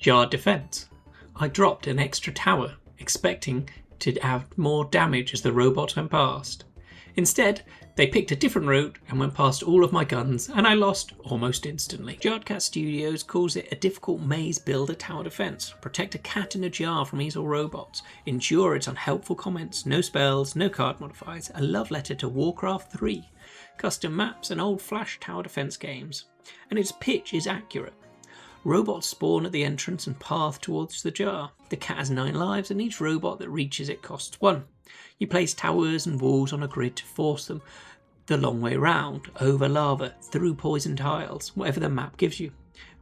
Yard defense. I dropped an extra tower, expecting to have more damage as the robots went past. Instead, they picked a different route and went past all of my guns, and I lost almost instantly. Jardcat Studios calls it a difficult maze builder tower defense. Protect a cat in a jar from easel robots. Endure its unhelpful comments, no spells, no card modifiers, a love letter to Warcraft 3, custom maps and old Flash tower defense games. And its pitch is accurate. Robots spawn at the entrance and path towards the jar. The cat has 9 lives and each robot that reaches it costs 1. You place towers and walls on a grid to force them the long way round, over lava, through poison tiles, whatever the map gives you.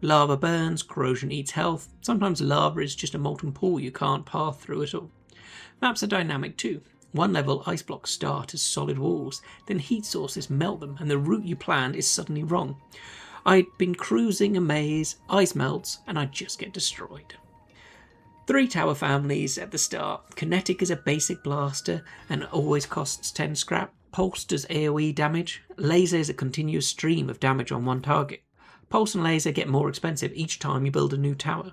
Lava burns, corrosion eats health, sometimes lava is just a molten pool you can't path through at all. Maps are dynamic too. One level ice blocks start as solid walls, then heat sources melt them and the route you planned is suddenly wrong. I'd been cruising a maze, ice melts, and I just get destroyed. 3 tower families at the start. Kinetic is a basic blaster and always costs 10 scrap. Pulse does AoE damage. Laser is a continuous stream of damage on one target. Pulse and laser get more expensive each time you build a new tower.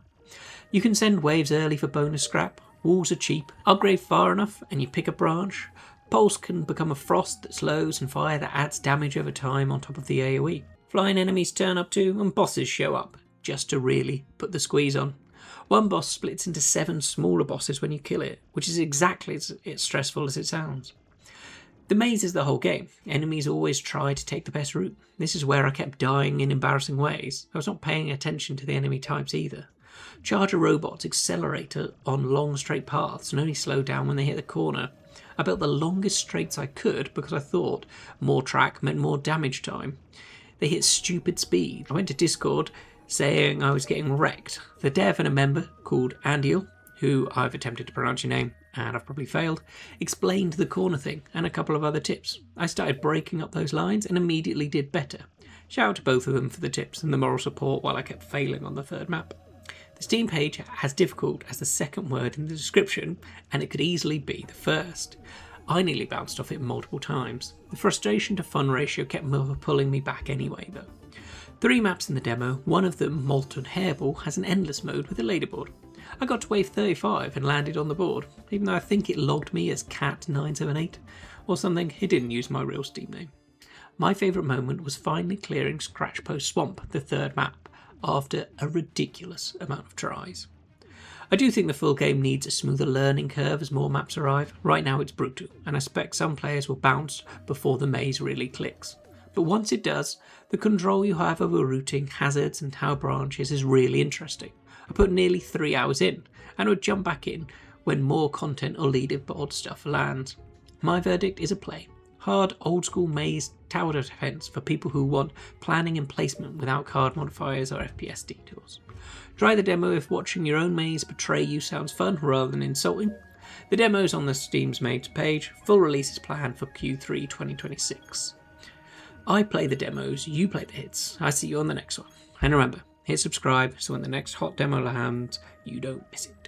You can send waves early for bonus scrap. Walls are cheap. Upgrade far enough and you pick a branch. Pulse can become a frost that slows and fire that adds damage over time on top of the AoE. Flying enemies turn up too, and bosses show up, just to really put the squeeze on. One boss splits into 7 smaller bosses when you kill it, which is exactly as stressful as it sounds. The maze is the whole game. Enemies always try to take the best route. This is where I kept dying in embarrassing ways. I was not paying attention to the enemy types either. Charger robots accelerate on long straight paths and only slow down when they hit the corner. I built the longest straights I could because I thought more track meant more damage time. They hit stupid speed. I went to Discord saying I was getting wrecked. The dev and a member called Andiel, who I've attempted to pronounce your name and I've probably failed, explained the corner thing and a couple of other tips. I started breaking up those lines and immediately did better. Shout out to both of them for the tips and the moral support while I kept failing on the 3rd map. The Steam page has difficult as the 2nd word in the description and it could easily be the 1st. I nearly bounced off it multiple times. The frustration to fun ratio kept pulling me back anyway though. 3 maps in the demo, one of them, Molten Hairball, has an endless mode with a leaderboard. I got to wave 35 and landed on the board, even though I think it logged me as Cat978 or something. It didn't use my real Steam name. My favourite moment was finally clearing Scratchpost Swamp, the 3rd map, after a ridiculous amount of tries. I do think the full game needs a smoother learning curve as more maps arrive. Right now it's brutal, and I expect some players will bounce before the maze really clicks. But once it does, the control you have over routing, hazards and tower branches is really interesting. I put nearly 3 hours in, and would jump back in when more content or leaderboard stuff lands. My verdict is a play. Hard, old school maze tower defense for people who want planning and placement without card modifiers or FPS detours. Try the demo if watching your own maze betray you sounds fun rather than insulting. The demo's on the Steam's main page. Full release is planned for Q3 2026. I play the demos, you play the hits. I see you on the next one. And remember, hit subscribe so when the next hot demo lands, you don't miss it.